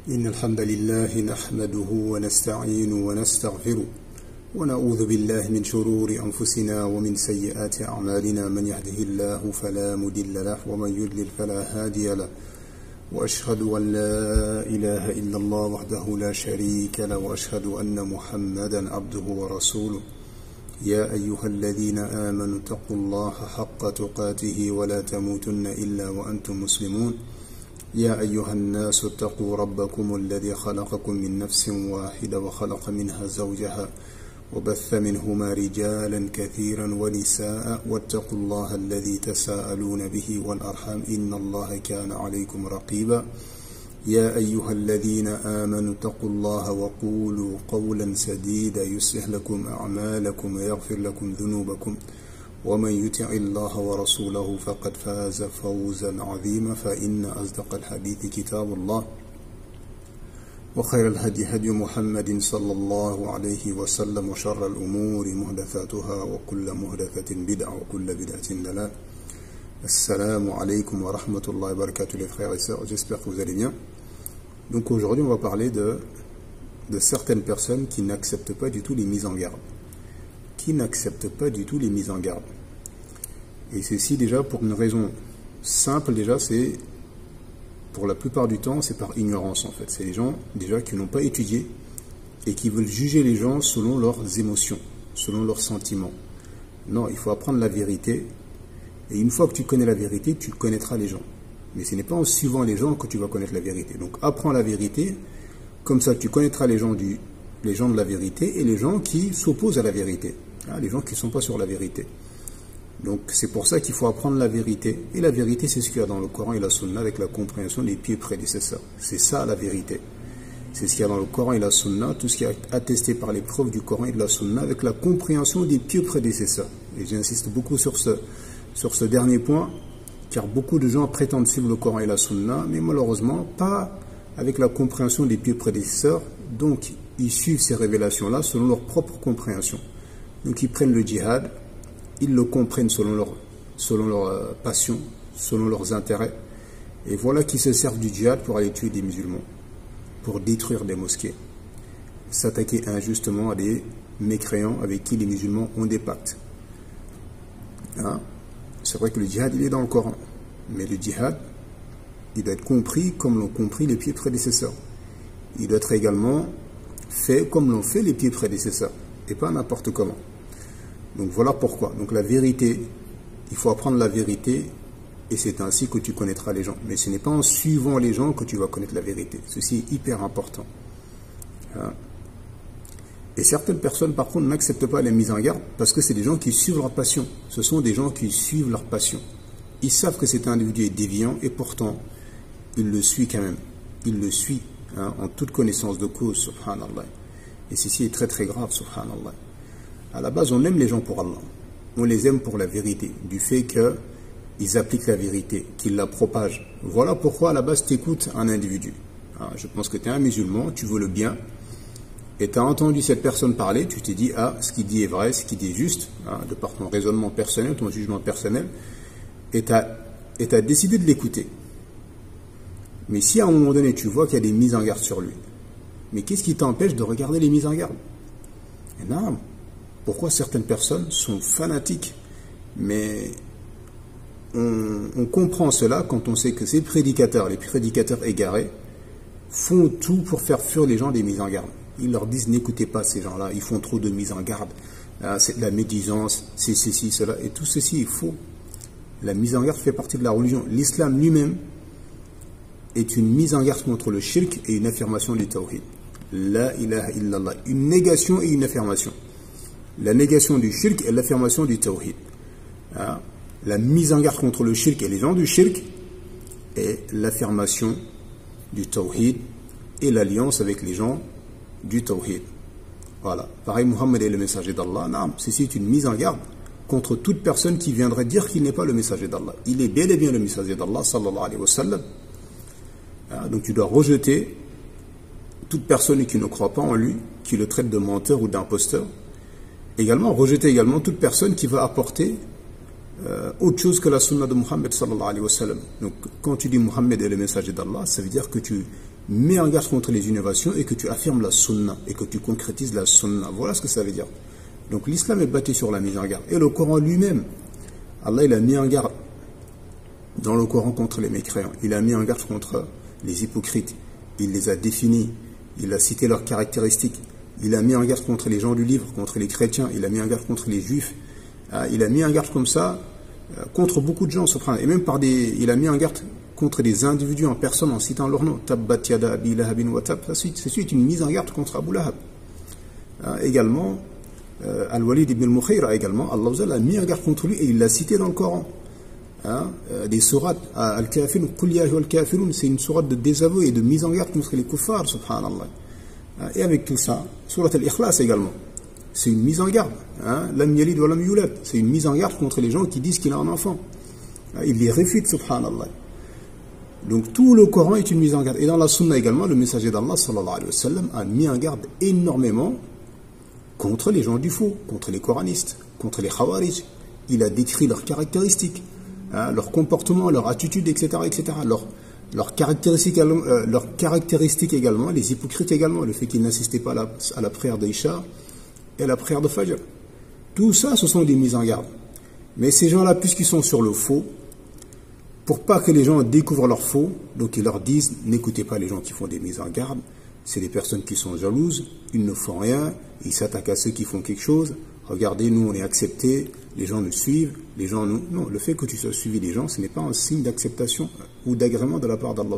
إن الحمد لله نحمده ونستعينه ونستغفره ونعوذ بالله من شرور أنفسنا ومن سيئات أعمالنا من يهده الله فلا مضل له ومن يضلل فلا هادي له وأشهد أن لا إله إلا الله وحده لا شريك له وأشهد أن محمدا عبده ورسوله يا أيها الذين آمنوا اتقوا الله حق تقاته ولا تموتن إلا وأنتم مسلمون يا أيها الناس اتقوا ربكم الذي خلقكم من نفس واحدة وخلق منها زوجها وبث منهما رجالا كثيرا ونساء واتقوا الله الذي تساءلون به والأرحام إن الله كان عليكم رقيبا يا أيها الذين آمنوا اتقوا الله وقولوا قولا سديدا يصلح لكم أعمالكم ويغفر لكم ذنوبكم ومن يطع الله ورسوله فقد فاز فوزا عظيما فإن أصدق الحديث كتاب الله وخير الهدي هدي محمد صلى الله عليه وسلم وشر الأمور محدثاتها وكل محدثة بدعة وكل بدعة ضلالة. Assalamu alaikum wa rahmatullahi wa barakatuh les frères et sœurs, j'espère que vous allez bien. Donc aujourd'hui on va parler de certaines personnes qui n'acceptent pas du tout les mises en garde. Qui n'acceptent pas du tout les mises en garde. Et ceci déjà pour une raison simple déjà, c'est pour la plupart du temps c'est par ignorance en fait. C'est les gens déjà qui n'ont pas étudié et qui veulent juger les gens selon leurs émotions, selon leurs sentiments. Non, il faut apprendre la vérité. Et une fois que tu connais la vérité, tu connaîtras les gens. Mais ce n'est pas en suivant les gens que tu vas connaître la vérité. Donc apprends la vérité, comme ça tu connaîtras les gens de la vérité et les gens qui s'opposent à la vérité. Les gens qui ne sont pas sur la vérité. Donc c'est pour ça qu'il faut apprendre la vérité. Et la vérité, c'est ce qu'il y a dans le Coran et la Sunna avec la compréhension des pieux prédécesseurs. C'est ça la vérité. C'est ce qu'il y a dans le Coran et la Sunna, tout ce qui est attesté par les preuves du Coran et de la Sunna avec la compréhension des pieux prédécesseurs. Et j'insiste beaucoup sur ce dernier point, car beaucoup de gens prétendent suivre le Coran et la Sunna, mais malheureusement pas avec la compréhension des pieux prédécesseurs, donc ils suivent ces révélations-là selon leur propre compréhension. Donc ils prennent le djihad, ils le comprennent selon leur passion, selon leurs intérêts, et voilà qu'ils se servent du djihad pour aller tuer des musulmans, pour détruire des mosquées, s'attaquer injustement à des mécréants avec qui les musulmans ont des pactes. C'est vrai que le djihad, il est dans le Coran. Mais le djihad, il doit être compris comme l'ont compris les pieux prédécesseurs. Il doit être également fait comme l'ont fait les pieux prédécesseurs. Et pas n'importe comment. Donc voilà pourquoi. Donc la vérité, il faut apprendre la vérité. Et c'est ainsi que tu connaîtras les gens. Mais ce n'est pas en suivant les gens que tu vas connaître la vérité. Ceci est hyper important. Et certaines personnes, par contre, n'acceptent pas les mises en garde parce que c'est des gens qui suivent leur passion. Ce sont des gens qui suivent leur passion. Ils savent que cet individu est déviant et pourtant, il le suit quand même. Il le suit en toute connaissance de cause, subhanallah. Et ceci est très très grave, subhanallah. À la base, on aime les gens pour Allah. On les aime pour la vérité, du fait qu'ils appliquent la vérité, qu'ils la propagent. Voilà pourquoi, à la base, tu écoutes un individu. Je pense que tu es un musulman, tu veux le bien. Et tu as entendu cette personne parler, tu t'es dit, ce qu'il dit est vrai, ce qu'il dit est juste, de par ton raisonnement personnel, ton jugement personnel, et tu as décidé de l'écouter. Mais si à un moment donné, tu vois qu'il y a des mises en garde sur lui, mais qu'est-ce qui t'empêche de regarder les mises en garde? Et non, pourquoi certaines personnes sont fanatiques? Mais on comprend cela quand on sait que ces prédicateurs, les prédicateurs égarés, font tout pour faire fuir les gens des mises en garde. Ils leur disent n'écoutez pas ces gens-là, ils font trop de mise en garde, c'est de la médisance, c'est ceci, cela, et tout ceci est faux. La mise en garde fait partie de la religion. L'islam lui-même est une mise en garde contre le shirk et une affirmation du tawhid. La ilaha illallah, une négation et une affirmation. La négation du shirk et l'affirmation du tawhid. La mise en garde contre le shirk et les gens du shirk et l'affirmation du tawhid et l'alliance avec les gens du tawhid. Voilà. Pareil, Muhammad est le messager d'Allah. C'est une mise en garde contre toute personne qui viendrait dire qu'il n'est pas le messager d'Allah. Il est bel et bien le messager d'Allah, sallallahu alayhi wa sallam. Donc tu dois rejeter toute personne qui ne croit pas en lui, qui le traite de menteur ou d'imposteur. Également, rejeter également toute personne qui va apporter autre chose que la sunna de Muhammad sallallahu alayhi wa sallam. Donc quand tu dis Muhammad est le messager d'Allah, ça veut dire que tu mets en garde contre les innovations et que tu affirmes la sunna et que tu concrétises la sunna. Voilà ce que ça veut dire. Donc l'islam est bâti sur la mise en garde. Et le Coran lui-même, Allah il a mis en garde dans le Coran contre les mécréants. Il a mis en garde contre les hypocrites. Il les a définis. Il a cité leurs caractéristiques. Il a mis en garde contre les gens du livre, contre les chrétiens. Il a mis en garde contre les juifs. Il a mis en garde comme ça contre beaucoup de gens, subhanallah. Et même il a mis en garde contre des individus en personne en citant leur nom. Tabbat yada abi lahabin wa tab. C'est une mise en garde contre Abu Lahab. Également, Al-Walid ibn al-Mukhayra également, Allah a mis en garde contre lui et il l'a cité dans le Coran. Des sourates, Al-Kafirun, Qul ya ayyuhal kafirun, c'est une sourate de désaveu et de mise en garde contre les kuffars, subhanallah. Et avec tout ça, sourate Al-Ikhlas également, c'est une mise en garde. Lam yalid wa lam yulad, c'est une mise en garde contre les gens qui disent qu'il a un enfant. Il les réfute, subhanallah. Donc tout le Coran est une mise en garde. Et dans la sunna également, le messager d'Allah sallallahu alayhi wa sallam a mis en garde énormément contre les gens du faux, contre les coranistes, contre les khawarij. Il a décrit leurs caractéristiques, leur comportement, leur attitude, etc., etc. Leurs caractéristiques également, les hypocrites également, le fait qu'ils n'assistaient pas à la prière d'Isha et à la prière de Fajr. Tout ça, ce sont des mises en garde. Mais ces gens-là, puisqu'ils sont sur le faux, pour pas que les gens découvrent leur faux, donc ils leur disent, n'écoutez pas les gens qui font des mises en garde, c'est des personnes qui sont jalouses, ils ne font rien, ils s'attaquent à ceux qui font quelque chose, regardez, nous on est acceptés, les gens nous suivent, les gens nous... Non, le fait que tu sois suivi des gens, ce n'est pas un signe d'acceptation ou d'agrément de la part d'Allah.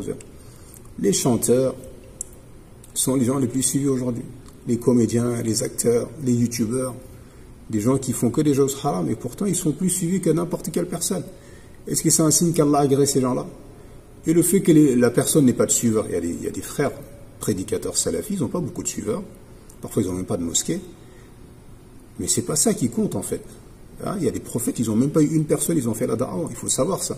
Les chanteurs sont les gens les plus suivis aujourd'hui. Les comédiens, les acteurs, les youtubeurs, des gens qui font que des choses haram, et pourtant ils sont plus suivis que n'importe quelle personne. Est-ce que c'est un signe qu'Allah agrée ces gens-là? Et le fait que la personne n'ait pas de suiveurs, il y a des frères prédicateurs salafis, ils n'ont pas beaucoup de suiveurs, parfois ils n'ont même pas de mosquée, mais c'est pas ça qui compte en fait. Il y a des prophètes, ils n'ont même pas eu une personne, ils ont fait la da'wah, il faut savoir ça.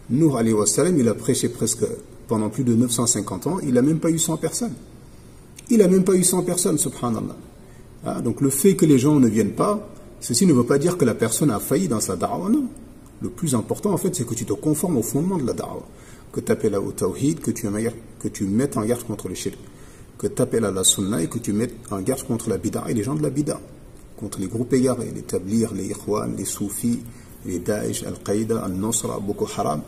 Nuh alayhi wa salam, il a prêché presque pendant plus de 950 ans, il n'a même pas eu 100 personnes. Il n'a même pas eu 100 personnes, subhanallah. Donc le fait que les gens ne viennent pas, ceci ne veut pas dire que la personne a failli dans sa da'wah, non. Le plus important en fait, c'est que tu te conformes au fondement de la da'wah, que tu appelles au tawhid, que tu mettes en garde contre le shirk, que tu appelles à la sunna et que tu mettes en garde contre la bid'a et les gens de la bid'a, contre les groupes égarés, les tablir, les ikhwan, les soufis, les Daesh, Al-Qaïda, Al-Nusra, Boko Haram.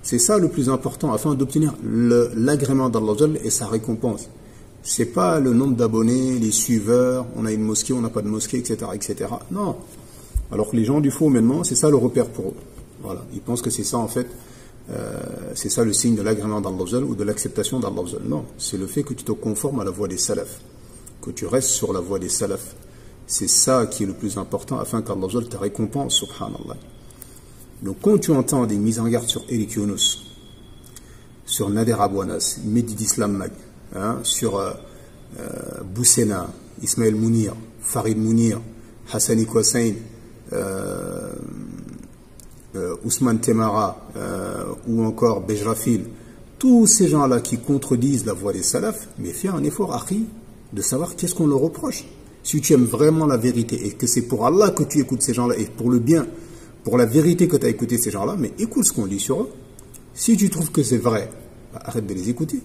C'est ça le plus important afin d'obtenir l'agrément d'Allah et sa récompense. C'est pas le nombre d'abonnés, les suiveurs, on a une mosquée, on n'a pas de mosquée, etc., etc. Non. Alors que les gens du faux maintenant, c'est ça le repère pour eux. Voilà. Ils pensent que c'est ça en fait, c'est ça le signe de l'agrément d'Allah ou de l'acceptation d'Allah. Non. C'est le fait que tu te conformes à la voie des salafs, que tu restes sur la voie des salafs. C'est ça qui est le plus important afin qu'Allah te récompense, subhanallah. Donc quand tu entends des mises en garde sur Eric Yunus, sur Nader Abouanas, Mehdi Islam Mag, sur Boussena, Ismaël Mounir, Farid Mounir, Hassani Kwassain, Ousmane Temara, ou encore Bejrafil, tous ces gens-là qui contredisent la voie des salafs, mais fais un effort, Akhi, de savoir qu'est-ce qu'on leur reproche. Si tu aimes vraiment la vérité et que c'est pour Allah que tu écoutes ces gens-là et pour le bien, pour la vérité que tu as écouté ces gens-là, mais écoute ce qu'on dit sur eux. Si tu trouves que c'est vrai, arrête de les écouter.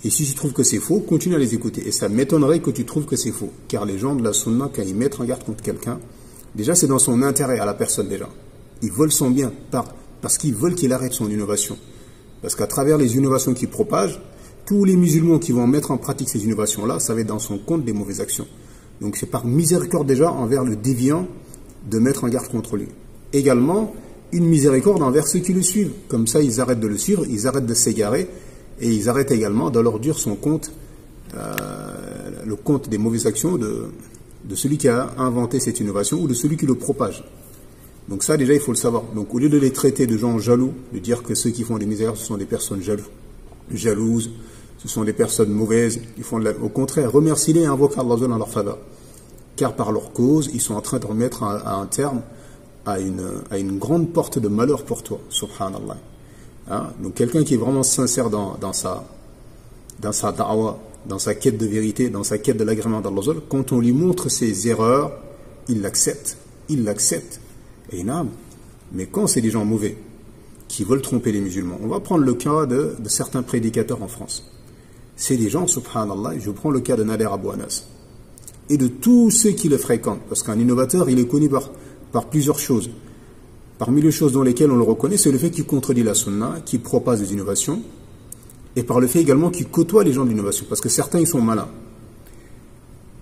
Et si tu trouves que c'est faux, continue à les écouter. Et ça m'étonnerait que tu trouves que c'est faux. Car les gens de la sunna, quand ils mettent en garde contre quelqu'un, déjà c'est dans son intérêt à la personne déjà. Ils veulent son bien parce qu'ils veulent qu'il arrête son innovation. Parce qu'à travers les innovations qu'il propage, tous les musulmans qui vont mettre en pratique ces innovations-là, ça va être dans son compte des mauvaises actions. Donc c'est par miséricorde déjà envers le déviant de mettre en garde contre lui. Également, une miséricorde envers ceux qui le suivent. Comme ça, ils arrêtent de le suivre, ils arrêtent de s'égarer et ils arrêtent également de leur dire son compte, le compte des mauvaises actions de celui qui a inventé cette innovation ou de celui qui le propage. Donc ça, déjà, il faut le savoir. Donc au lieu de les traiter de gens jaloux, de dire que ceux qui font des misères, ce sont des personnes jalouses, ce sont des personnes mauvaises, au contraire, remercie-les et invoque Allah en leur faveur. Car par leur cause, ils sont en train de remettre à un terme à une grande porte de malheur pour toi, subhanallah. Donc quelqu'un qui est vraiment sincère dans sa da'wah, dans sa quête de vérité, dans sa quête de l'agrément d'Allah, quand on lui montre ses erreurs, il l'accepte. Et non, mais quand c'est des gens mauvais, qui veulent tromper les musulmans, on va prendre le cas de certains prédicateurs en France. c'est des gens, subhanallah, je prends le cas de Nader Abou Anas, et de tous ceux qui le fréquentent, parce qu'un innovateur, il est connu par plusieurs choses. Parmi les choses dans lesquelles on le reconnaît, c'est le fait qu'il contredit la sunna, qu'il propage des innovations, et par le fait également qu'il côtoie les gens de l'innovation, parce que certains, ils sont malins.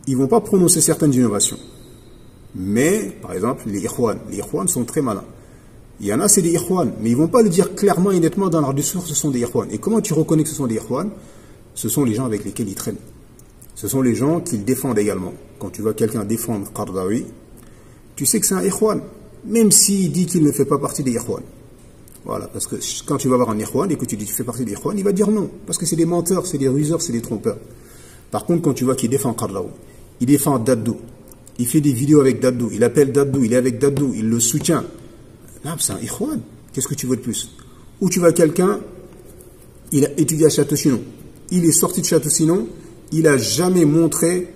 Ils ne vont pas prononcer certaines innovations. Mais, par exemple, les ikhwan sont très malins. Il y en a, c'est des ikhwan, mais ils ne vont pas le dire clairement et nettement dans leur discours, ce sont des ikhwan. Et comment tu reconnais que ce sont des ikhwan? Ce sont les gens avec lesquels ils traînent. Ce sont les gens qu'ils défendent également. Quand tu vois quelqu'un défendre Qaradawi, tu sais que c'est un ikhwan, même s'il dit qu'il ne fait pas partie des ikhwan. Voilà, parce que quand tu vas voir un ikhwan et que tu dis que tu fais partie des ikhwan, il va dire non, parce que c'est des menteurs, c'est des ruseurs, c'est des trompeurs. Par contre, quand tu vois qu'il défend Qaradawi, il défend Daddou, il fait des vidéos avec Daddou, il appelle Daddou, il est avec Daddou, il le soutient. Là, c'est un ikhwan. Qu'est-ce que tu veux de plus? Ou tu vois quelqu'un, il a étudié à Château-Chinon, il est sorti de Château-Chinon, il n'a jamais montré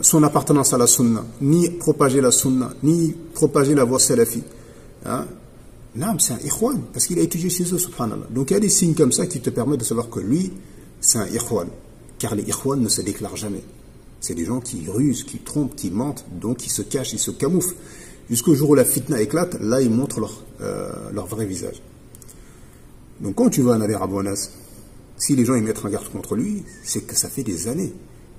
son appartenance à la sunna, ni propagé la sunna, ni propagé la voie salafi. Hein? Non, c'est un ikhwan, parce qu'il a étudié chez eux, subhanallah. Donc il y a des signes comme ça qui te permettent de savoir que lui, c'est un ikhwan. Car les ikhwan ne se déclarent jamais. C'est des gens qui rusent, qui trompent, qui mentent, donc ils se cachent, ils se camouflent. Jusqu'au jour où la fitna éclate, là ils montrent leur vrai visage. Donc quand tu vas à Nader Abou Anas, si les gens ils mettent en garde contre lui, c'est que ça fait des années.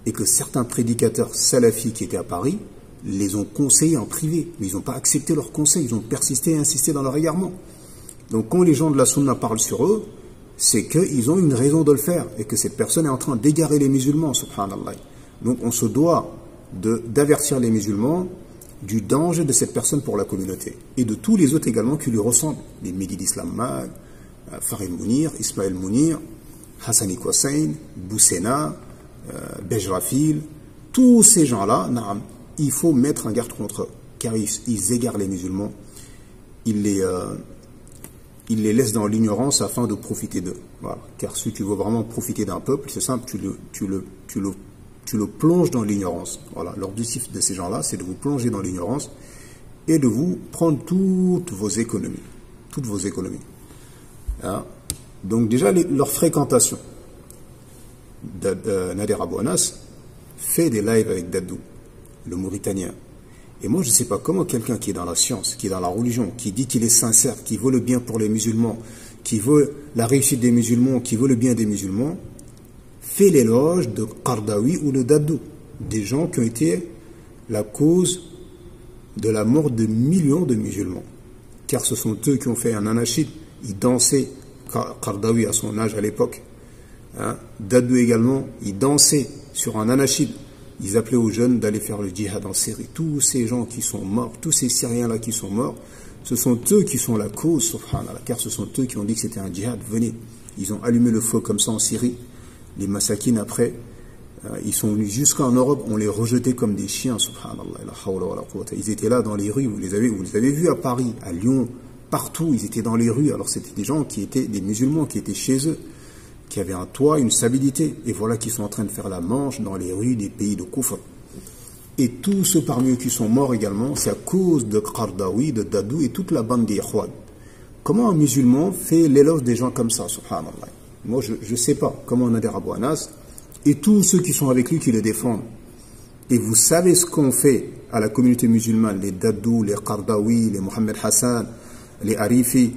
Et que certains prédicateurs salafis qui étaient à Paris les ont conseillés en privé. Mais ils n'ont pas accepté leurs conseils, ils ont persisté et insisté dans leur égarement. Donc quand les gens de la sunna parlent sur eux, c'est qu'ils ont une raison de le faire. Et que cette personne est en train d'égarer les musulmans, subhanallah. Donc on se doit d'avertir les musulmans du danger de cette personne pour la communauté. Et de tous les autres également qui lui ressemblent. Les Mehdi d'Islam Mag, Farid Mounir, Ismaël Mounir, Hassani Kwassein, Boussena, Bejrafil, tous ces gens-là, il faut mettre en garde contre eux, car ils égarent les musulmans, ils les laissent dans l'ignorance afin de profiter d'eux. Voilà. Car si tu veux vraiment profiter d'un peuple, c'est simple, tu le plonges dans l'ignorance. Voilà. L'objectif de ces gens-là, c'est de vous plonger dans l'ignorance et de vous prendre toutes vos économies. Toutes vos économies. Hein? Donc déjà, leur fréquentation. Nader Abou Anas fait des lives avec Daddou, le Mauritanien. Et moi, je ne sais pas comment quelqu'un qui est dans la science, qui est dans la religion, qui dit qu'il est sincère, qui veut le bien pour les musulmans, qui veut la réussite des musulmans, qui veut le bien des musulmans, fait l'éloge de Qaradawi ou de Daddou, des gens qui ont été la cause de la mort de millions de musulmans. Car ce sont eux qui ont fait un anachid, ils dansaient, Qaradawi à son âge à l'époque, hein? Daddou également, ils dansaient sur un anachid. Ils appelaient aux jeunes d'aller faire le djihad en Syrie. Tous ces gens qui sont morts, tous ces Syriens-là qui sont morts, ce sont eux qui sont la cause, subhanallah, car ce sont eux qui ont dit que c'était un djihad. Venez, ils ont allumé le feu comme ça en Syrie. Les massakines après, ils sont venus jusqu'en Europe, on les rejetait comme des chiens, subhanallah. Ils étaient là dans les rues, vous les avez vus à Paris, à Lyon, partout, ils étaient dans les rues. Alors c'était des gens qui étaient des musulmans, qui étaient chez eux, qui avaient un toit, une stabilité. Et voilà qu'ils sont en train de faire la manche dans les rues des pays de Kufr. Et tous ceux parmi eux qui sont morts également, c'est à cause de Qaradawi, de Daddou et toute la bande des Ikhwan. Comment un musulman fait l'éloge des gens comme ça, subhanallah? Moi, je ne sais pas comment Nader Abou Anas et tous ceux qui sont avec lui qui le défendent. Et vous savez ce qu'on fait à la communauté musulmane, les Daddou, les Qaradawi, les Mohamed Hassan, les Arifi,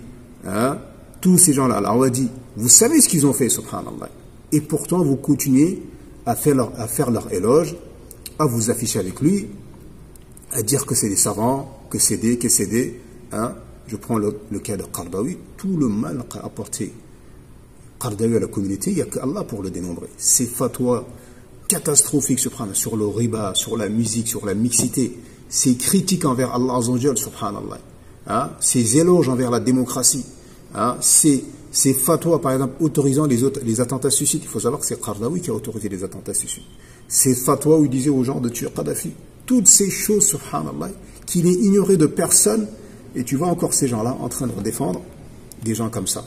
hein? Tous ces gens-là, l'Awadi, vous savez ce qu'ils ont fait, subhanallah. Et pourtant, vous continuez à faire leur éloge, à vous afficher avec lui, à dire que c'est des savants, que c'est des, hein. Je prends le cas de Qaradawi, tout le mal qu'a apporté Qaradawi à la communauté, il n'y a qu'Allah pour le dénombrer. Ces fatwas catastrophiques, subhanallah, sur le riba, sur la musique, sur la mixité, ces critiques envers Allah Azzawajal, subhanallah, hein. Ces éloges envers la démocratie, hein, ces fatwas, par exemple, autorisant les attentats suicides. Il faut savoir que c'est Qaradawi qui a autorisé les attentats suicides. Ces fatwas où il disait aux gens de tuer Kadhafi. Toutes ces choses, subhanallah, qu'il est ignoré de personne. Et tu vois encore ces gens-là en train de défendre des gens comme ça.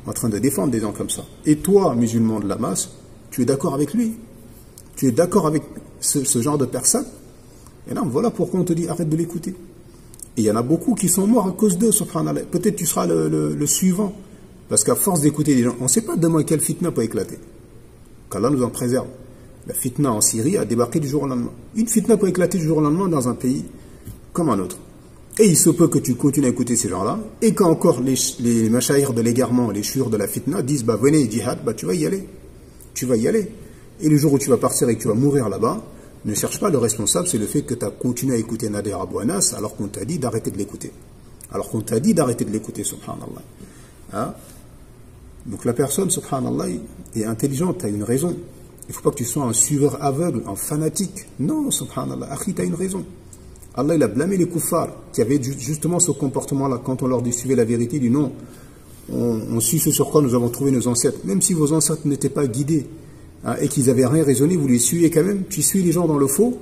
En train de défendre des gens comme ça. Et toi, musulman de la masse, tu es d'accord avec lui? Tu es d'accord avec ce genre de personne? Et non, voilà pourquoi on te dit arrête de l'écouter. Et il y en a beaucoup qui sont morts à cause d'eux, subhanallah. Peut-être tu seras le suivant. Parce qu'à force d'écouter des gens, on ne sait pas demain quelle fitna peut éclater. qu'Allah nous en préserve. La fitna en Syrie a débarqué du jour au lendemain. Une fitna peut éclater du jour au lendemain dans un pays comme un autre. Et il se peut que tu continues à écouter ces gens-là, et quand encore les machaïrs de l'égarement, les chouïrs de la fitna disent, bah venez, djihad, bah tu vas y aller. Tu vas y aller. Et le jour où tu vas partir et que tu vas mourir là-bas, ne cherche pas le responsable, c'est le fait que tu as continué à écouter Nader Abou Anas alors qu'on t'a dit d'arrêter de l'écouter. Alors qu'on t'a dit d'arrêter de l'écouter, subhanallah. Hein? Donc la personne, subhanallah, est intelligente, tu as une raison. Il ne faut pas que tu sois un suiveur aveugle, un fanatique. Non, subhanallah, akhi, tu as une raison. Allah, il a blâmé les kuffars qui avaient justement ce comportement-là. Quand on leur dit suivez la vérité, il dit non, on suit ce sur quoi nous avons trouvé nos ancêtres. Même si vos ancêtres n'étaient pas guidés hein, et qu'ils n'avaient rien raisonné, vous les suivez quand même. Tu suis les gens dans le faux.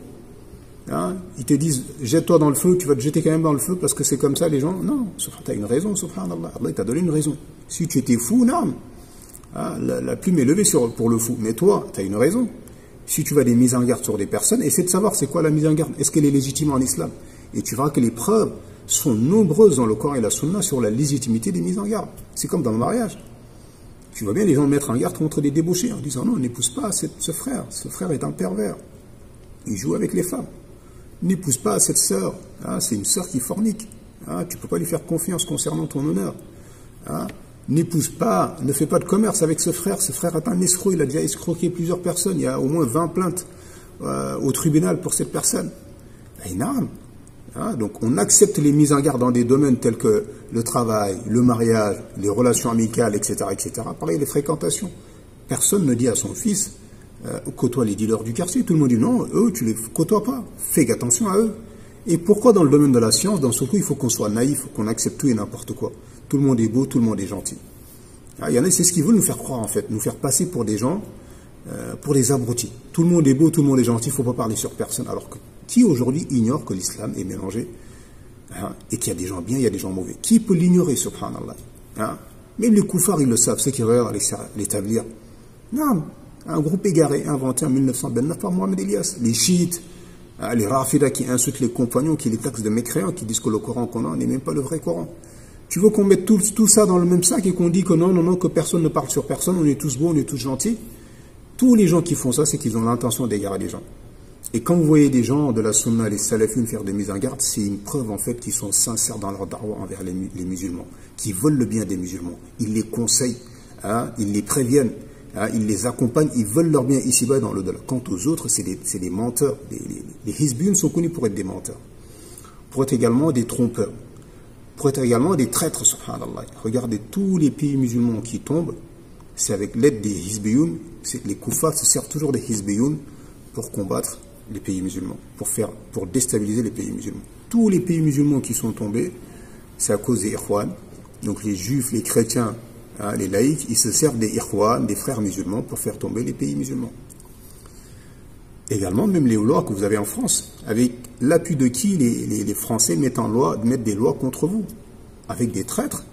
Hein, ils te disent jette-toi dans le feu, tu vas te jeter quand même dans le feu parce que c'est comme ça les gens. Non, tu as une raison, subhanallah. Allah t'a donné une raison. Si tu étais fou, non. Hein, la plume est levée pour le fou. Mais toi, tu as une raison. Si tu vas des mises en garde sur des personnes, essaie de savoir c'est quoi la mise en garde. Est-ce qu'elle est légitime en islam? Et tu verras que les preuves sont nombreuses dans le Coran et la Sunna sur la légitimité des mises en garde. C'est comme dans le mariage. Tu vois bien les gens mettre en garde contre des débauchés en disant non, n'épouse pas ce frère. Ce frère est un pervers. Il joue avec les femmes. N'épouse pas cette sœur. Hein, c'est une sœur qui fornique. Hein, tu ne peux pas lui faire confiance concernant ton honneur. Hein, n'épouse pas, ne fais pas de commerce avec ce frère. Ce frère est un escroc, il a déjà escroqué plusieurs personnes. Il y a au moins 20 plaintes au tribunal pour cette personne. Hein, donc on accepte les mises en garde dans des domaines tels que le travail, le mariage, les relations amicales, etc. etc. Pareil, les fréquentations. Personne ne dit à son fils, côtoie les dealers du quartier. Tout le monde dit non, eux, tu les côtoies pas. Fais attention à eux. Et pourquoi dans le domaine de la science, dans ce coup, il faut qu'on soit naïf, qu'on accepte tout et n'importe quoi. Tout le monde est beau, tout le monde est gentil. Il y en a, c'est ce qu'ils veulent nous faire croire en fait, nous faire passer pour des gens, pour des abrutis. Tout le monde est beau, tout le monde est gentil, il ne faut pas parler sur personne. Alors que qui aujourd'hui ignore que l'islam est mélangé hein, et qu'il y a des gens bien, il y a des gens mauvais? Qui peut l'ignorer, subhanallah hein? Même les koufars, ils le savent, ceux qui regardent l'établir. Non, un groupe égaré, inventé en 1929 par Mohamed Elias. Les chiites, les rafidas qui insultent les compagnons, qui les taxent de mécréants, qui disent que le Coran qu'on a n'est même pas le vrai Coran. Tu veux qu'on mette tout ça dans le même sac et qu'on dit que non, que personne ne parle sur personne, on est tous beaux, on est tous gentils? Tous les gens qui font ça, c'est qu'ils ont l'intention d'égarer les gens. Et quand vous voyez des gens de la sunna, les salafines faire des mises en garde, c'est une preuve en fait qu'ils sont sincères dans leur darwa envers les musulmans, qui veulent le bien des musulmans. Ils les conseillent, hein, ils les préviennent, hein, ils les accompagnent, ils veulent leur bien ici-bas dans l'au-delà. Quant aux autres, c'est des menteurs. Les hizbiyun sont connus pour être des menteurs, pour être également des trompeurs, pour être également des traîtres, subhanallah. Regardez tous les pays musulmans qui tombent, c'est avec l'aide des hizbiyun, les koufars se servent toujours des hizbiyun pour combattre les pays musulmans, pour déstabiliser les pays musulmans. Tous les pays musulmans qui sont tombés, c'est à cause des ikhwan. Donc les juifs, les chrétiens, hein, les laïcs, ils se servent des ikhwan, des frères musulmans, pour faire tomber les pays musulmans. Également, même les lois que vous avez en France, avec l'appui de qui les Français mettent des lois contre vous? Avec des traîtres,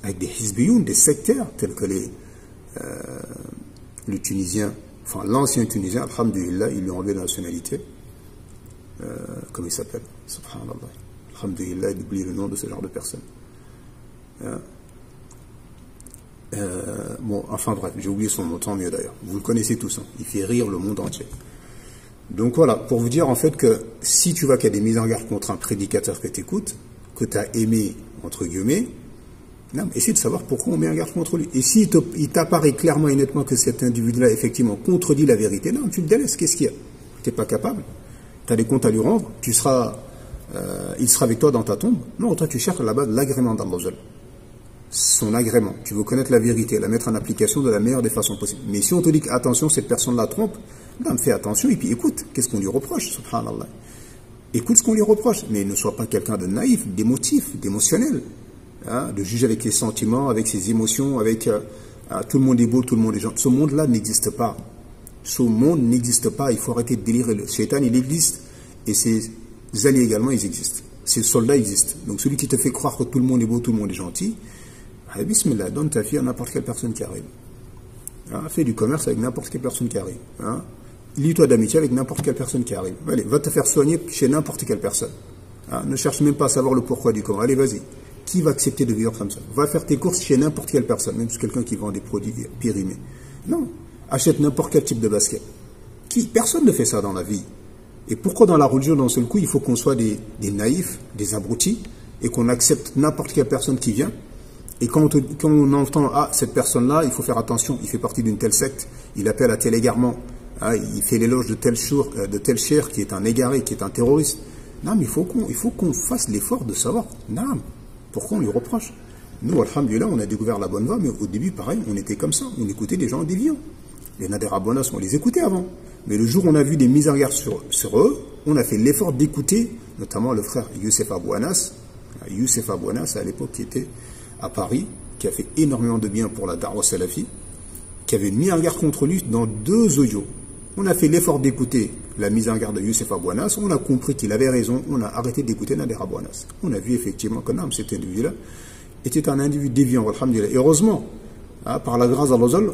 avec des hizbiyun, des sectaires, tels que le Tunisien, enfin l'ancien Tunisien, alhamdulillah, ils lui ont enlevé la nationalité. Comment il s'appelle? Subhanallah. Alhamdulillah, il oublie le nom de ce genre de personne. Bon, enfin bref, j'ai oublié son nom, tant mieux d'ailleurs. Vous le connaissez tous, hein. Il fait rire le monde entier. Donc voilà, pour vous dire en fait que si tu vois qu'il y a des mises en garde contre un prédicateur que tu écoutes, que tu as aimé, entre guillemets, non, essaie de savoir pourquoi on met en garde contre lui. Et si il t'apparaît clairement et nettement que cet individu-là, effectivement, contredit la vérité, non, tu le délaisses. Qu'est-ce qu'il y a? Tu n'es pas capable. Tu as des comptes à lui rendre. Il sera avec toi dans ta tombe. Non, toi, tu cherches là-bas l'agrément d'Allah. Son agrément. Tu veux connaître la vérité, la mettre en application de la meilleure des façons possibles. Mais si on te dit attention, cette personne la trompe, non, fais attention et puis écoute. Qu'est-ce qu'on lui reproche, subhanallah? Écoute ce qu'on lui reproche. Mais ne sois pas quelqu'un de naïf, d'émotif, d'émotionnel. Hein, de juger avec les sentiments, avec ses émotions, avec tout le monde est beau, tout le monde est gentil. Ce monde-là n'existe pas. Ce monde n'existe pas. Il faut arrêter de délirer. Le shaitan, il existe. Et ses alliés également, ils existent. Ses soldats existent. Donc celui qui te fait croire que tout le monde est beau, tout le monde est gentil, bismillah, donne ta fille à n'importe quelle personne qui arrive. Hein, fais du commerce avec n'importe quelle personne qui arrive. Hein, lie-toi d'amitié avec n'importe quelle personne qui arrive. Allez, va te faire soigner chez n'importe quelle personne. Hein, ne cherche même pas à savoir le pourquoi du comment. Allez, vas-y. Qui va accepter de vivre comme ça? Va faire tes courses chez n'importe quelle personne, même si quelqu'un qui vend des produits périmés. Non. achète n'importe quel type de basket. Personne ne fait ça dans la vie. Et pourquoi dans la religion, d'un seul coup, il faut qu'on soit des naïfs, des abrutis, et qu'on accepte n'importe quelle personne qui vient. Et quand on entend, ah, cette personne-là, il faut faire attention, il fait partie d'une telle secte, il appelle à tel égarement, ah, il fait l'éloge de tel cher qui est un égaré, qui est un terroriste. Non, mais il faut qu'on fasse l'effort de savoir, non, pourquoi on lui reproche. Nous, alhamdulillah, on a découvert la bonne voie, mais au début, pareil, on était comme ça, on écoutait des gens déviants. Les Nader Abonas, on les écoutait avant. Mais le jour où on a vu des mises en garde sur eux, on a fait l'effort d'écouter, notamment le frère Youssef Abouanas. Youssef Abouanas, à l'époque, qui était à Paris, qui a fait énormément de bien pour la Darwa Salafi, qui avait mis en garde contre lui dans 2 audios. On a fait l'effort d'écouter la mise en garde de Youssef Abouanas, on a compris qu'il avait raison, on a arrêté d'écouter Nader Abouanas. On a vu effectivement que non, cet individu-là était un individu déviant, alhamdulillah. Et heureusement, par la grâce d'Allah,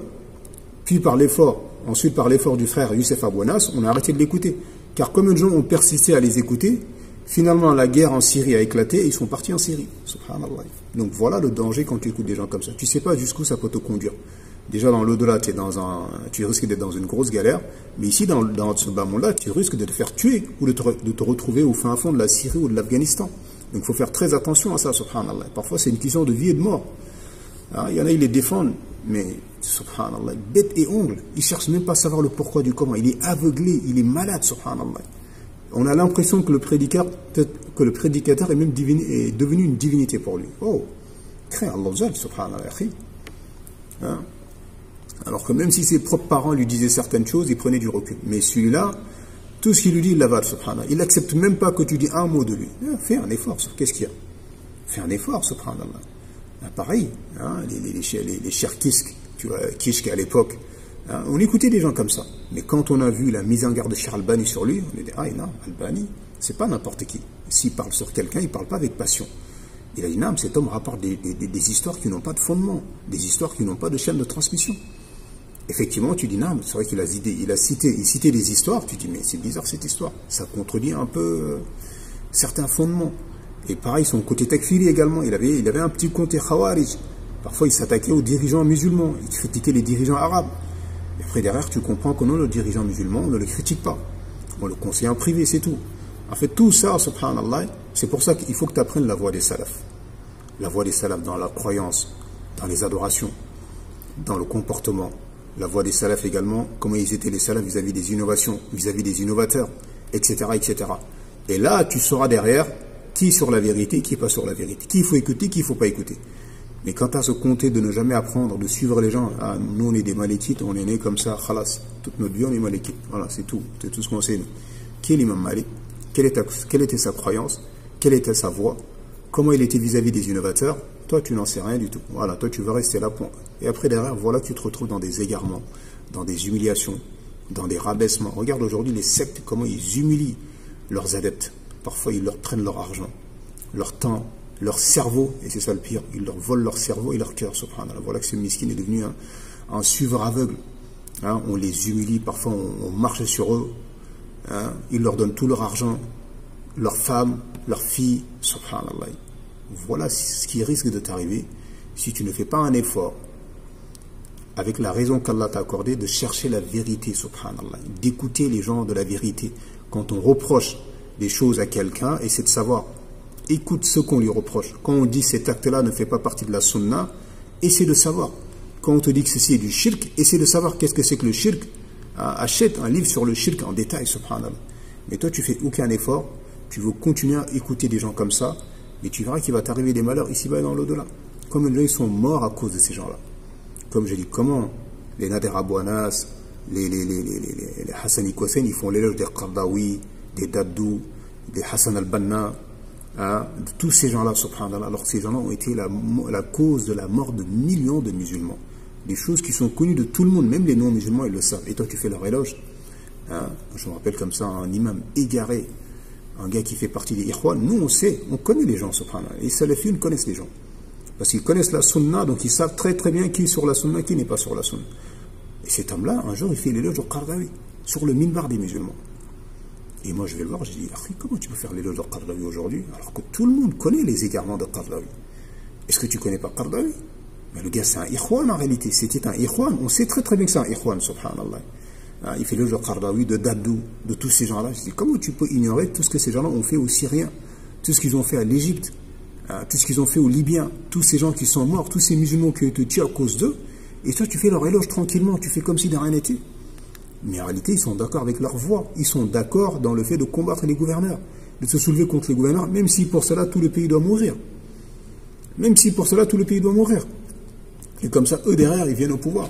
puis par l'effort, ensuite par l'effort du frère Youssef Abouanas, on a arrêté de l'écouter. Car comme les gens ont persisté à les écouter, finalement la guerre en Syrie a éclaté et ils sont partis en Syrie. Subhanallah. Donc voilà le danger quand tu écoutes des gens comme ça. Tu ne sais pas jusqu'où ça peut te conduire. Déjà dans l'au-delà, tu risques d'être dans une grosse galère, mais ici dans ce bas monde-là, tu risques de te faire tuer ou de te retrouver au fin fond de la Syrie ou de l'Afghanistan. Donc il faut faire très attention à ça, subhanallah. Parfois c'est une question de vie et de mort. Il y en a, ils les défendent, mais subhanallah, bête et ongle, il ne cherche même pas à savoir le pourquoi du comment. Il est aveuglé, il est malade, subhanallah. On a l'impression que le prédicateur est même devenu une divinité pour lui. Oh, crains Allah, subhanallah. Alors que même si ses propres parents lui disaient certaines choses, il prenait du recul. Mais celui-là, tout ce qu'il lui dit, il l'avale, subhanallah. Il n'accepte même pas que tu dis un mot de lui. Fais un effort, qu'est-ce qu'il y a? Fais un effort, subhanallah. Pareil, les chers Kishk à l'époque, on écoutait des gens comme ça. Mais quand on a vu la mise en garde de Cheikh Albani sur lui, on a dit, ah non, Albani, c'est pas n'importe qui. S'il parle sur quelqu'un, il ne parle pas avec passion. Il a dit, non, cet homme rapporte des histoires qui n'ont pas de fondement, des histoires qui n'ont pas de chaîne de transmission. Effectivement, tu dis, non, c'est vrai qu'il a cité des histoires, tu dis, mais c'est bizarre cette histoire, ça contredit un peu certains fondements. Et pareil, son côté takfiri également, il avait un petit côté khawarij. Parfois, il s'attaquait aux dirigeants musulmans, il critiquait les dirigeants arabes. Et après, derrière, tu comprends que non, le dirigeant musulman, on ne le critique pas. On le conseille en privé, c'est tout. En fait, tout ça, subhanallah, c'est pour ça qu'il faut que tu apprennes la voie des salafs. La voie des salafs dans la croyance, dans les adorations, dans le comportement. La voie des salafs également, comment ils étaient les salafs vis-à-vis des innovations, vis-à-vis des innovateurs, etc., etc. Et là, tu sauras derrière qui est sur la vérité, qui n'est pas sur la vérité, qui il faut écouter, qui il ne faut pas écouter. Mais quand tu as ce comté de ne jamais apprendre, de suivre les gens, nous on est des malékites, on est nés comme ça, khalas, toute notre vie on est malékites, voilà, c'est tout ce qu'on sait. Qui est l'imam Malik? Quelle était sa croyance? Quelle était sa voix? Comment il était vis-à-vis des innovateurs? Toi tu n'en sais rien du tout, voilà, toi tu veux rester là, point. Et après derrière, voilà, tu te retrouves dans des égarements, dans des humiliations, dans des rabaissements. Regarde aujourd'hui les sectes, comment ils humilient leurs adeptes. Parfois ils leur prennent leur argent, leur temps, leur cerveau, et c'est ça le pire, ils leur volent leur cerveau et leur cœur, subhanallah. Voilà que ce miskin est devenu un suiveur aveugle. On les humilie, parfois on marche sur eux, ils leur donnent tout leur argent, leurs femmes, leurs filles, subhanallah. Voilà ce qui risque de t'arriver si tu ne fais pas un effort, avec la raison qu'Allah t'a accordée, de chercher la vérité, subhanallah, d'écouter les gens de la vérité. Quand on reproche des choses à quelqu'un, essaie de savoir, écoute ce qu'on lui reproche. Quand on dit cet acte-là ne fait pas partie de la sunna, essaie de savoir. Quand on te dit que ceci est du shirk, essaie de savoir qu'est-ce que c'est que le shirk. Achète un livre sur le shirk en détail, subhanallah. Mais toi, tu fais aucun effort, tu veux continuer à écouter des gens comme ça, mais tu verras qu'il va t'arriver des malheurs ici-bas et dans l'au-delà. Comme les gens ils sont morts à cause de ces gens-là. Comme je dis, comment les Nader Abouanas, les Hassani Kosen, ils font l'éloge des Qardawi, des Daddou, des Hassan al-Banna, de tous ces gens-là, subhanallah, alors que ces gens-là ont été la cause de la mort de millions de musulmans. Des choses qui sont connues de tout le monde, même les non-musulmans, ils le savent. Et toi, tu fais leur éloge. Je me rappelle comme ça un imam égaré, un gars qui fait partie des Ikhwan. Nous, on sait, on connaît les gens, subhanallah. Les salafiyun connaissent les gens. Parce qu'ils connaissent la sunna, donc ils savent très très bien qui est sur la sunna, qui n'est pas sur la sunna. Et cet homme-là, un jour, il fait l'éloge au Qardawi, sur le minbar des musulmans. Et moi, je vais le voir, je dis, comment tu peux faire l'éloge de Qardawi aujourd'hui, alors que tout le monde connaît les égarements de Qardawi? Est-ce que tu ne connais pas Qardawi? Mais le gars, c'est un ikhwan en réalité. C'était un ikhwan. On sait très très bien que c'est un ikhwan, subhanallah. Il fait le jeu Qardawi, de Dadou, de tous ces gens-là. Je dis, comment tu peux ignorer tout ce que ces gens-là ont fait aux Syriens, tout ce qu'ils ont fait à l'Égypte, tout ce qu'ils ont fait aux Libyens, tous ces gens qui sont morts, tous ces musulmans qui ont été tués à cause d'eux, et toi tu fais leur éloge tranquillement, tu fais comme si de rien n'était. Mais en réalité, ils sont d'accord avec leur voix. Ils sont d'accord dans le fait de combattre les gouverneurs, de se soulever contre les gouverneurs, même si pour cela tout le pays doit mourir. Même si pour cela tout le pays doit mourir. Et comme ça, eux derrière, ils viennent au pouvoir.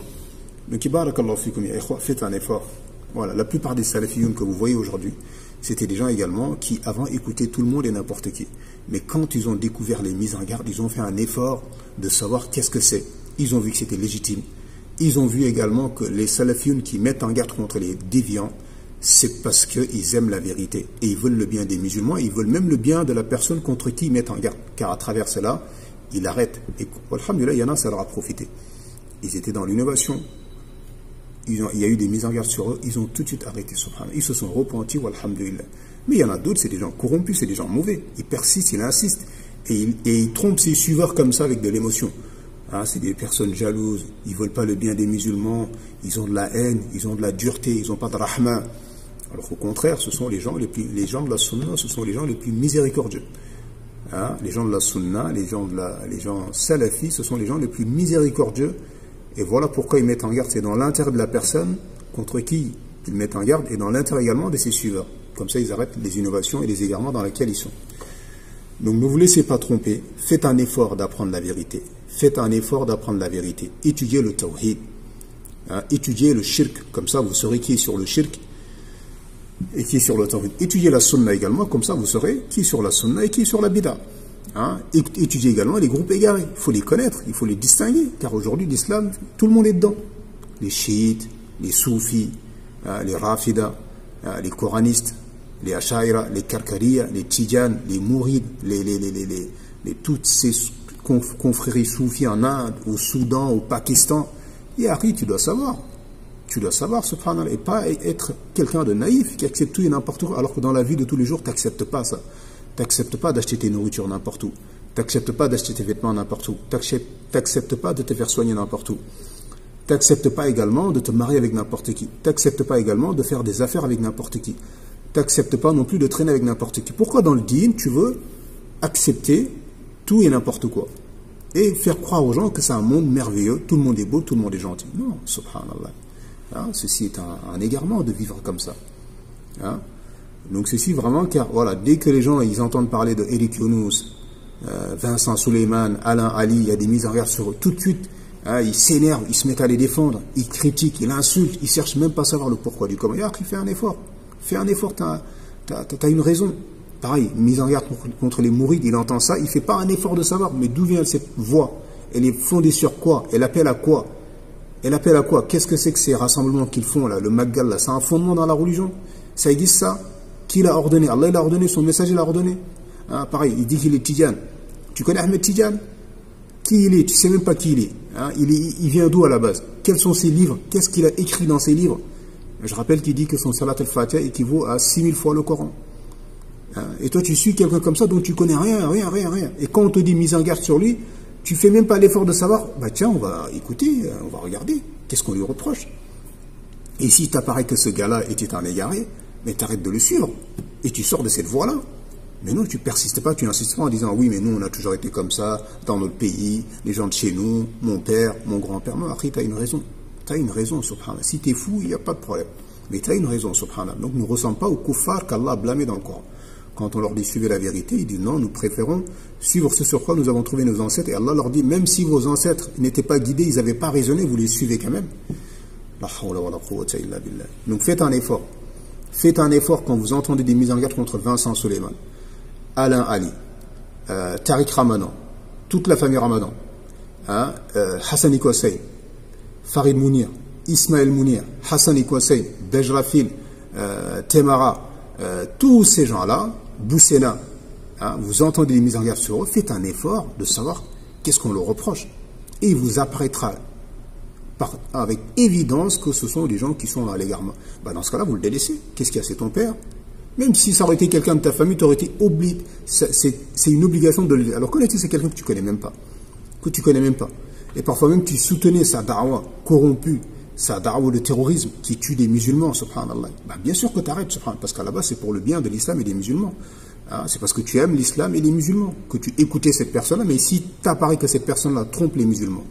Donc, barakallahu fikum ya ikhwa, faites un effort. Voilà, la plupart des salafiyun que vous voyez aujourd'hui, c'était des gens également qui avant écoutaient tout le monde et n'importe qui. Mais quand ils ont découvert les mises en garde, ils ont fait un effort de savoir qu'est-ce que c'est. Ils ont vu que c'était légitime. Ils ont vu également que les salafiyun qui mettent en garde contre les déviants, c'est parce qu'ils aiment la vérité. Et ils veulent le bien des musulmans, et ils veulent même le bien de la personne contre qui ils mettent en garde. Car à travers cela, ils arrêtent. Et alhamdulillah, il y en a, ça leur a profité. Ils étaient dans l'innovation. Il y a eu des mises en garde sur eux, ils ont tout de suite arrêté, subhanallah. Ils se sont repentis, alhamdulillah. Mais il y en a d'autres, c'est des gens corrompus, c'est des gens mauvais. Ils persistent, ils insistent. Et ils trompent ces suiveurs comme ça avec de l'émotion. C'est des personnes jalouses, ils ne veulent pas le bien des musulmans, ils ont de la haine, ils ont de la dureté, ils n'ont pas de rahma. Alors qu'au contraire, ce sont les gens de la sunna, ce sont les gens les plus miséricordieux. Les gens de la sunna, les gens salafis, ce sont les gens les plus miséricordieux. Et voilà pourquoi ils mettent en garde, c'est dans l'intérêt de la personne contre qui ils mettent en garde et dans l'intérêt également de ses suiveurs. Comme ça, ils arrêtent les innovations et les égarements dans lesquels ils sont. Donc ne vous laissez pas tromper, faites un effort d'apprendre la vérité. Faites un effort d'apprendre la vérité. Étudiez le tawhid, étudiez le shirk, comme ça vous saurez qui est sur le shirk et qui est sur le tawhid. Étudiez la sunna également, comme ça vous saurez qui est sur la sunna et qui est sur la bid'a. Étudiez également les groupes égarés. Il faut les connaître, il faut les distinguer, car aujourd'hui l'islam, tout le monde est dedans. Les chiites, les soufis, les rafidas, les coranistes, les ashaira, les karkariya, les tidjanes, les mourides, toutes ces confréries soufis en Inde, au Soudan, au Pakistan. Et après, tu dois savoir. Tu dois savoir, subhanallah, et pas être quelqu'un de naïf qui accepte tout et n'importe où, alors que dans la vie de tous les jours, tu n'acceptes pas ça. Tu n'acceptes pas d'acheter tes nourritures n'importe où. Tu n'acceptes pas d'acheter tes vêtements n'importe où. Tu n'acceptes pas de te faire soigner n'importe où. Tu n'acceptes pas également de te marier avec n'importe qui. Tu n'acceptes pas également de faire des affaires avec n'importe qui. Tu n'acceptes pas non plus de traîner avec n'importe qui. Pourquoi dans le dîn, tu veux accepter tout et n'importe quoi et faire croire aux gens que c'est un monde merveilleux, tout le monde est beau, tout le monde est gentil? Non, subhanallah. Ceci est un égarement de vivre comme ça. Donc ceci vraiment, car voilà, dès que les gens ils entendent parler de Eric Younous, Vincent Suleiman, Alain Ali, il y a des mises en garde sur eux, tout de suite, ils s'énervent, ils se mettent à les défendre, ils critiquent, ils insultent, ils cherchent même pas à savoir le pourquoi du comment. Il fait un effort, t'as une raison. Pareil, mise en garde contre les mourides, il entend ça, il fait pas un effort de savoir, mais d'où vient cette voix? Elle est fondée sur quoi? Elle appelle à quoi? Elle appelle à quoi? Qu'est-ce que c'est que ces rassemblements qu'ils font là, le Maggal là? C'est un fondement dans la religion? Ça existe ça? Qui l'a ordonné? Allah il l'a ordonné, son messager l'a ordonné. Pareil, il dit qu'il est Tidjane. Tu connais Ahmed Tidjane? Qui il est? Tu sais même pas qui il est. Il vient d'où à la base? Quels sont ses livres? Qu'est-ce qu'il a écrit dans ses livres? Je rappelle qu'il dit que son Salat al-Fatiha équivaut à 6000 fois le Coran. Et toi tu suis quelqu'un comme ça dont tu connais rien. Et quand on te dit mise en garde sur lui, tu fais même pas l'effort de savoir, tiens, on va écouter, on va regarder, qu'est-ce qu'on lui reproche. Et si t'apparaît que ce gars-là était un égaré, mais t'arrêtes de le suivre, et tu sors de cette voie-là. Mais non, tu persistes pas, tu n'insistes pas en disant, oui, mais nous, on a toujours été comme ça, dans notre pays, les gens de chez nous, mon père, mon grand-père. Non, après, t'as une raison. T'as une raison, subhanallah. Si t'es fou, il n'y a pas de problème. Mais t'as une raison, subhanallah. Donc, nous ne ressemblons pas aux kuffars qu'Allah a blâmés dans le Coran. Quand on leur dit suivez la vérité, ils disent non, nous préférons suivre ce sur quoi nous avons trouvé nos ancêtres. Et Allah leur dit, même si vos ancêtres n'étaient pas guidés, ils n'avaient pas raisonné, vous les suivez quand même. La hawla wa la quwwata illa billah. Donc faites un effort. Faites un effort quand vous entendez des mises en garde contre Vincent Suleiman, Alain Ali, Tariq Ramadan, toute la famille Ramadan, Hassan Iqouassaï, Farid Mounir, Ismaël Mounir, Hassan Iqouassaï, Bejrafil, Temara, tous ces gens-là, Boussena, vous entendez des mises en garde sur eux, faites un effort de savoir qu'est-ce qu'on leur reproche. Et il vous apparaîtra avec évidence que ce sont des gens qui sont dans l'égarement. Dans ce cas-là, vous le délaissez. Qu'est-ce qu'il y a? C'est ton père. Même si ça aurait été quelqu'un de ta famille, tu aurais été obligé. C'est une obligation de le. Alors connais-tu, c'est quelqu'un que tu connais même pas. Et parfois même tu soutenais sa da'wa corrompue, sa da'wa de terrorisme qui tue des musulmans, subhanallah. Ben, bien sûr que tu arrêtes, subhanallah, parce qu'à la base c'est pour le bien de l'islam et des musulmans. Hein, c'est parce que tu aimes l'islam et les musulmans que tu écoutais cette personne-là, mais si t'apparaît que cette personne-là trompe les musulmans,